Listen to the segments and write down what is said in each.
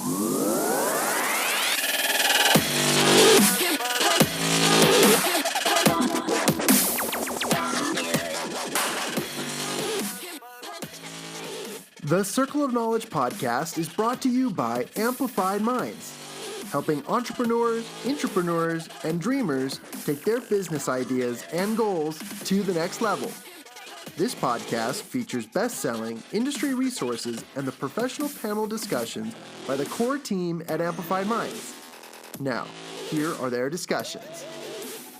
The Circle of Knowledge podcast is brought to you by Amplified Minds, helping entrepreneurs, intrapreneurs, and dreamers take their business ideas and goals to the next level. This podcast features best-selling industry resources and the professional panel discussions by the core team at Amplified Minds. Now, here are their discussions.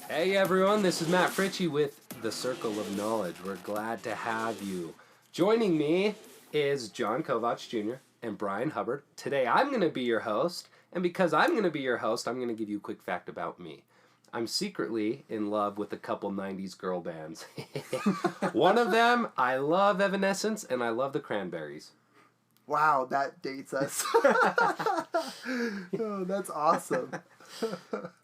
Hey everyone, this is Matt Fritzsche with The Circle of Knowledge. We're glad to have you. Joining me is Jon Kovach Jr. and Brian Hubbard. Today I'm going to be your host, and because I'm going to be your host, I'm going to give you a quick fact about me. I'm secretly in love with a couple 90s girl bands. One of them, I love Evanescence, and I love the Cranberries. Wow, that dates us. Oh, that's awesome.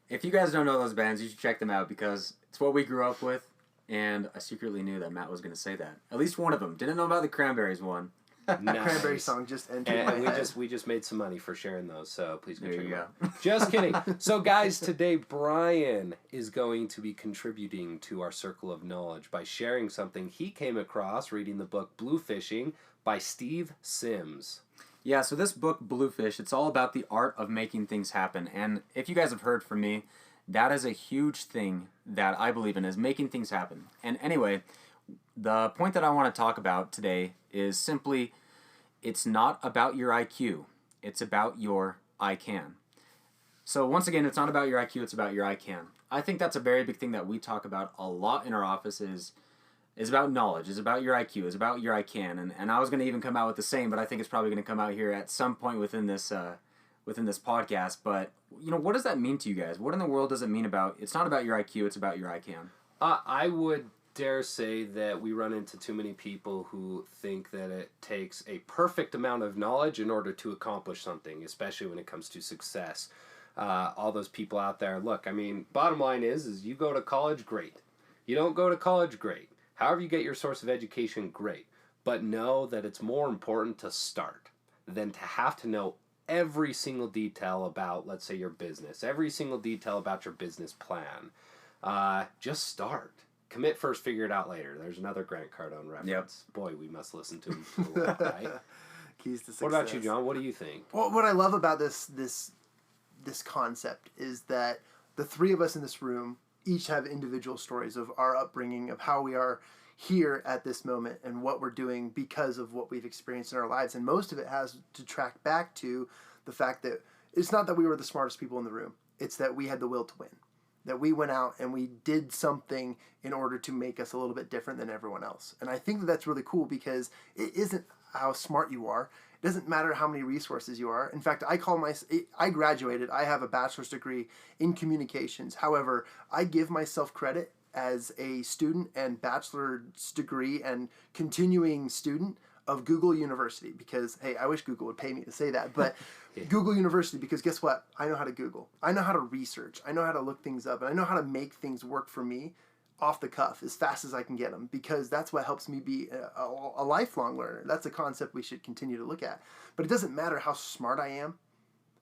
If you guys don't know those bands, you should check them out because it's what we grew up with, and I secretly knew that Matt was going to say that. At least one of them. Didn't know about the Cranberries one. Nice. Cranberry song just entered my head. we just made some money for sharing those, so please go check There you them go. out. Just kidding. So guys, today Brian is going to be contributing to our Circle of Knowledge by sharing something he came across reading the book Blue Fishing by Steve Sims. Yeah, so this book, Bluefish, it's all about the art of making things happen. And if you guys have heard from me, that is a huge thing that I believe in, is making things happen. And anyway, the point that I want to talk about today is simply, it's not about your IQ, it's about your ICan. So once again, it's not about your IQ, it's about your ICan. I think that's a very big thing that we talk about a lot in our office is about knowledge, is about your IQ, is about your ICan. And I was going to even come out with the same, but I think it's probably going to come out here at some point within this podcast. But, you know, what does that mean to you guys? What in the world does it mean about, it's not about your IQ, it's about your ICan? I would dare say that we run into too many people who think that it takes a perfect amount of knowledge in order to accomplish something, especially when it comes to success. All those people out there, look, I mean, bottom line is you go to college, great. You don't go to college, great. However you get your source of education, great. But know that it's more important to start than to have to know every single detail about, let's say, your business, every single detail about your business plan. Just start. Commit first, figure it out later. There's another Grant Cardone reference. Yep. Boy, we must listen to him a lot, right? Keys to success. What about you, John? What do you think? Well, what I love about this concept is that the three of us in this room each have individual stories of our upbringing, of how we are here at this moment and what we're doing because of what we've experienced in our lives. And most of it has to track back to the fact that it's not that we were the smartest people in the room. It's that we had the will to win. That we went out and we did something in order to make us a little bit different than everyone else. And I think that that's really cool because it isn't how smart you are. It doesn't matter how many resources you are. In fact, I graduated. I have a bachelor's degree in communications. However, I give myself credit as a student and bachelor's degree and continuing student of Google University because, hey, I wish Google would pay me to say that, but yeah. Google University, because guess what? I know how to Google. I know how to research. I know how to look things up, and I know how to make things work for me off the cuff as fast as I can get them because that's what helps me be a lifelong learner. That's a concept we should continue to look at. But it doesn't matter how smart I am.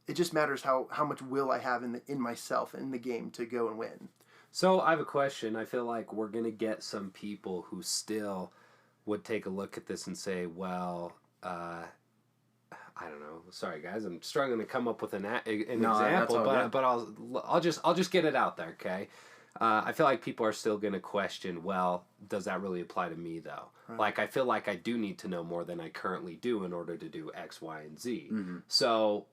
It just matters how much will I have in myself, in the game to go and win. So I have a question. I feel like we're going to get some people who still would take a look at this and say, well, I don't know. Sorry, guys. I'm struggling to come up with an example, but I'll just get it out there, okay? I feel like people are still going to question, well, does that really apply to me, though? Right. Like, I feel like I do need to know more than I currently do in order to do X, Y, and Z. Mm-hmm. So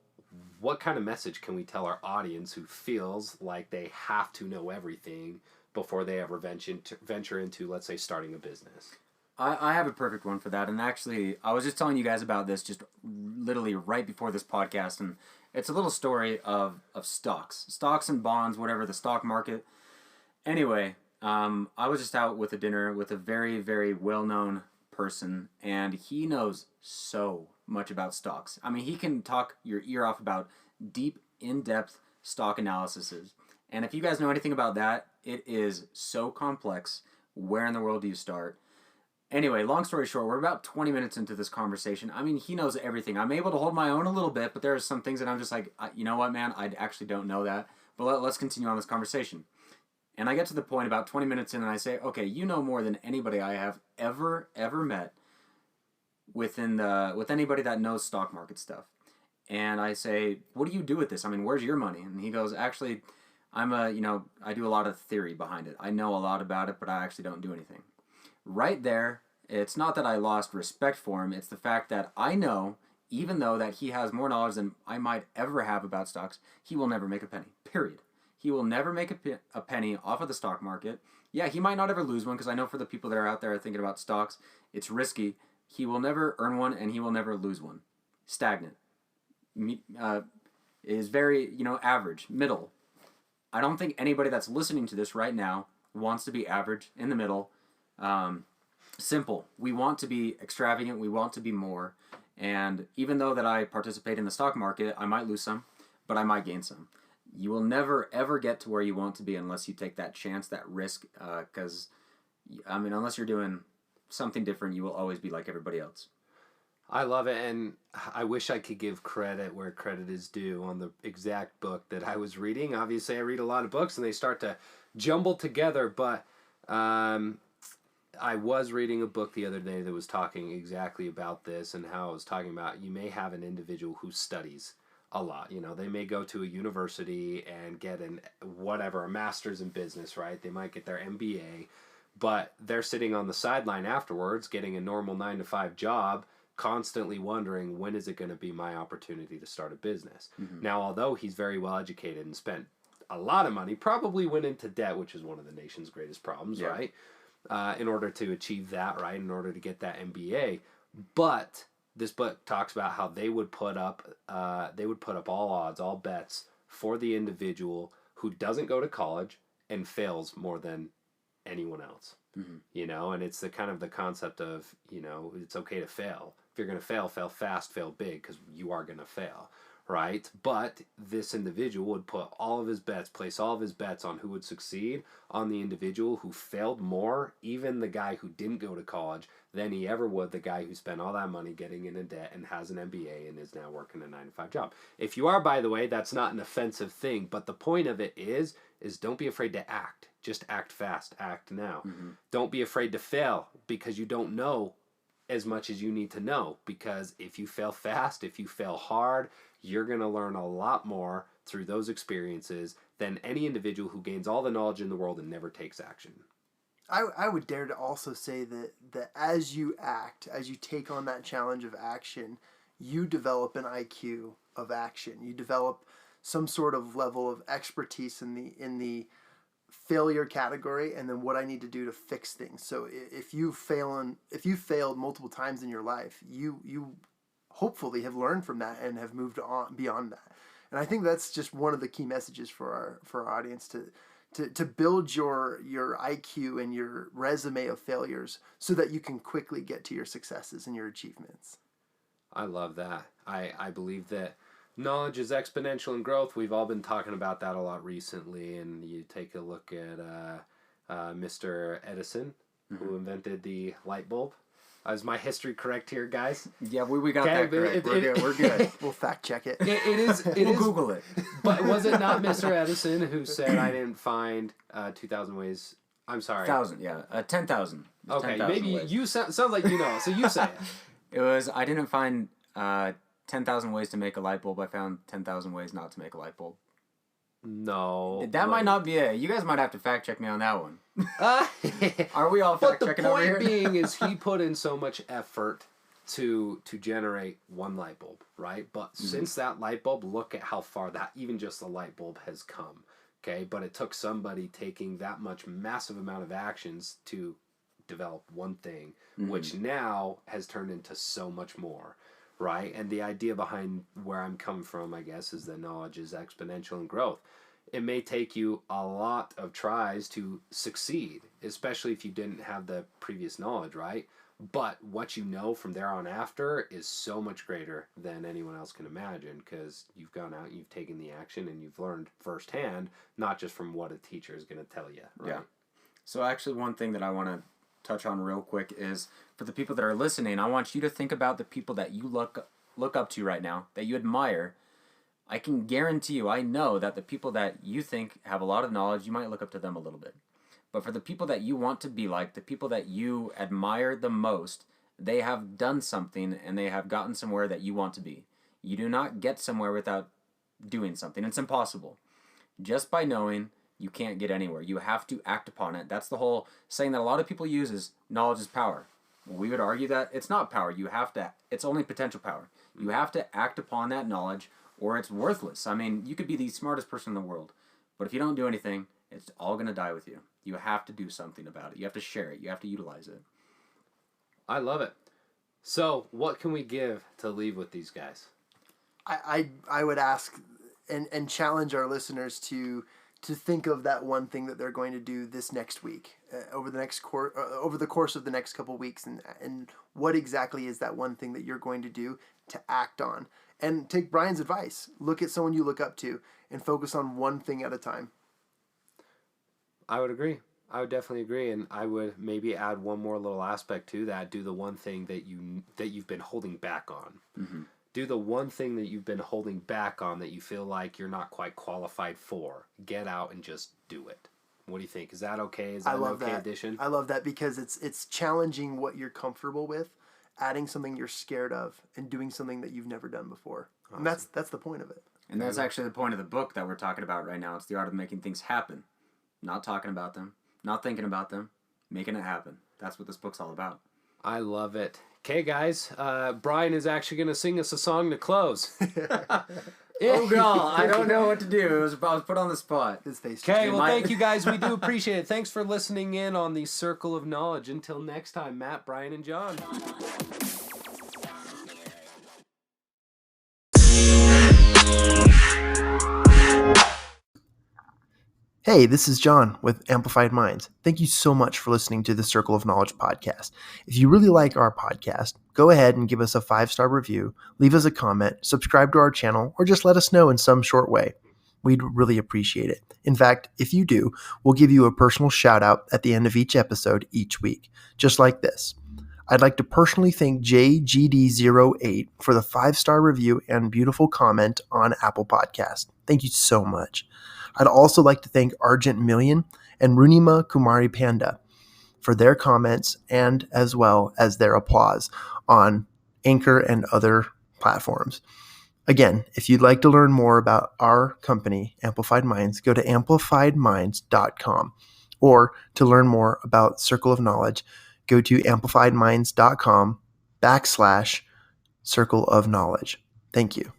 what kind of message can we tell our audience who feels like they have to know everything before they ever venture into, let's say, starting a business? I have a perfect one for that. And actually, I was just telling you guys about this just literally right before this podcast. And it's a little story of stocks and bonds, whatever, the stock market. Anyway, I was just out with a dinner with a very, very well-known person, and he knows so much about stocks. I mean, he can talk your ear off about deep, in-depth stock analyses. And if you guys know anything about that, it is so complex. Where in the world do you start? Anyway, long story short, we're about 20 minutes into this conversation. I mean, he knows everything. I'm able to hold my own a little bit, but there are some things that I'm just like, you know what, man? I actually don't know that. But let's continue on this conversation. And I get to the point about 20 minutes in, and I say, okay, you know more than anybody I have ever met with anybody that knows stock market stuff. And I say, what do you do with this? I mean, where's your money? And he goes, actually, I do a lot of theory behind it. I know a lot about it, but I actually don't do anything. Right there, it's not that I lost respect for him. It's the fact that I know, even though that he has more knowledge than I might ever have about stocks, he will never make a penny, period. He will never make a penny off of the stock market. Yeah, he might not ever lose one, because I know for the people that are out there thinking about stocks, it's risky. He will never earn one, and he will never lose one. Stagnant. Is very, average, middle. I don't think anybody that's listening to this right now wants to be average, in the middle. Simple. We want to be extravagant. We want to be more. And even though that I participate in the stock market, I might lose some, but I might gain some. You will never, ever get to where you want to be unless you take that chance, that risk, because, unless you're doing something different, you will always be like everybody else. I love it, and I wish I could give credit where credit is due on the exact book that I was reading. Obviously, I read a lot of books, and they start to jumble together, but I was reading a book the other day that was talking exactly about this, and how it was talking about you may have an individual who studies a lot. They may go to a university and get a master's in business, right? They might get their MBA, but they're sitting on the sideline afterwards, getting a normal 9-to-5 job, constantly wondering, when is it going to be my opportunity to start a business? Mm-hmm. Now, although he's very well educated and spent a lot of money, probably went into debt, which is one of the nation's greatest problems, right? In order to achieve that, right? In order to get that MBA. But this book talks about how they would put up all odds, all bets for the individual who doesn't go to college and fails more than anyone else. Mm-hmm. And it's the kind of the concept of, it's okay to fail. If you're going to fail fast, fail big, because you are going to fail, right? But this individual would place all of his bets on who would succeed, on the individual who failed more, even the guy who didn't go to college, than he ever would the guy who spent all that money getting into debt and has an MBA and is now working a 9-to-5 job. If you are, by the way, that's not an offensive thing, but the point of it is don't be afraid to act. Just act fast, act now. Mm-hmm. Don't be afraid to fail, because you don't know as much as you need to know, because if you fail fast, if you fail hard, you're going to learn a lot more through those experiences than any individual who gains all the knowledge in the world and never takes action. I would dare to also say that as you act, as you take on that challenge of action, you develop an IQ of action. You develop some sort of level of expertise in the failure category, and then what I need to do to fix things. So if you've failed multiple times in your life, you hopefully have learned from that and have moved on beyond that. And I think that's just one of the key messages for our audience, to build your IQ and your resume of failures so that you can quickly get to your successes and your achievements. I love that. I believe that knowledge is exponential in growth. We've all been talking about that a lot recently, and you take a look at Mr. Edison, mm-hmm. who invented the light bulb. Is my history correct here, guys? Yeah, we got that correct. We're good. We'll fact check it. We'll Google it. But was it not Mr. Edison who said, I didn't find 2,000 ways? I'm sorry. 1,000, yeah. 10,000. Okay, 10, maybe ways. You sounds like you know, so you say it. It was, I didn't find 10,000 ways to make a light bulb. I found 10,000 ways not to make a light bulb. No. That might not be it. You guys might have to fact check me on that one. Are we all fact checking over here? But the point being is he put in so much effort to generate one light bulb, right? But mm-hmm. since that light bulb, look at how far that even just the light bulb has come. Okay, but it took somebody taking that much massive amount of actions to develop one thing, mm-hmm. which now has turned into so much more. Right? And the idea behind where I'm coming from, I guess, is that knowledge is exponential in growth. It may take you a lot of tries to succeed, especially if you didn't have the previous knowledge, right? But what you know from there on after is so much greater than anyone else can imagine, because you've gone out, you've taken the action, and you've learned firsthand, not just from what a teacher is going to tell you, right? Yeah. So actually one thing that I want to touch on real quick is for the people that are listening, I want you to think about the people that you look up to right now, that you admire. I can guarantee you, I know that the people that you think have a lot of knowledge, you might look up to them a little bit. But for the people that you want to be like, the people that you admire the most, they have done something and they have gotten somewhere that you want to be. You do not get somewhere without doing something. It's impossible. Just by knowing, you can't get anywhere. You have to act upon it. That's the whole saying that a lot of people use is knowledge is power. We would argue that it's not power. It's only potential power. You have to act upon that knowledge or it's worthless. I mean, you could be the smartest person in the world, but if you don't do anything, it's all going to die with you. You have to do something about it. You have to share it. You have to utilize it. I love it. So, what can we give to leave with these guys? I would ask and challenge our listeners to think of that one thing that they're going to do this next week, over the course of the next couple of weeks, and what exactly is that one thing that you're going to do to act on. And take Brian's advice. Look at someone you look up to and focus on one thing at a time. I would agree. I would definitely agree, and I would maybe add one more little aspect to that. Do the one thing that you've been holding back on. Mm-hmm. Do the one thing that you've been holding back on that you feel like you're not quite qualified for. Get out and just do it. What do you think? Is that okay? Is that an okay addition? I love that because it's challenging what you're comfortable with, adding something you're scared of, and doing something that you've never done before. Awesome. And that's the point of it. And that's actually the point of the book that we're talking about right now. It's the art of making things happen. Not talking about them, not thinking about them, making it happen. That's what this book's all about. I love it. Okay, guys, Brian is actually going to sing us a song to close. Oh, God, I don't know what to do. I was put on the spot. Okay, well, thank you, guys. We do appreciate it. Thanks for listening in on the Circle of Knowledge. Until next time, Matt, Brian, and John. Hey, this is John with Amplified Minds. Thank you so much for listening to the Circle of Knowledge podcast. If you really like our podcast, go ahead and give us a 5-star review, leave us a comment, subscribe to our channel, or just let us know in some short way. We'd really appreciate it. In fact, if you do, we'll give you a personal shout out at the end of each episode each week, just like this. I'd like to personally thank JGD08 for the 5-star review and beautiful comment on Apple Podcast. Thank you so much. I'd also like to thank Argent Million and Runima Kumari Panda for their comments and as well as their applause on Anchor and other platforms. Again, if you'd like to learn more about our company, Amplified Minds, go to amplifiedminds.com. Or to learn more about Circle of Knowledge, go to amplifiedminds.com/Circle of Knowledge. Thank you.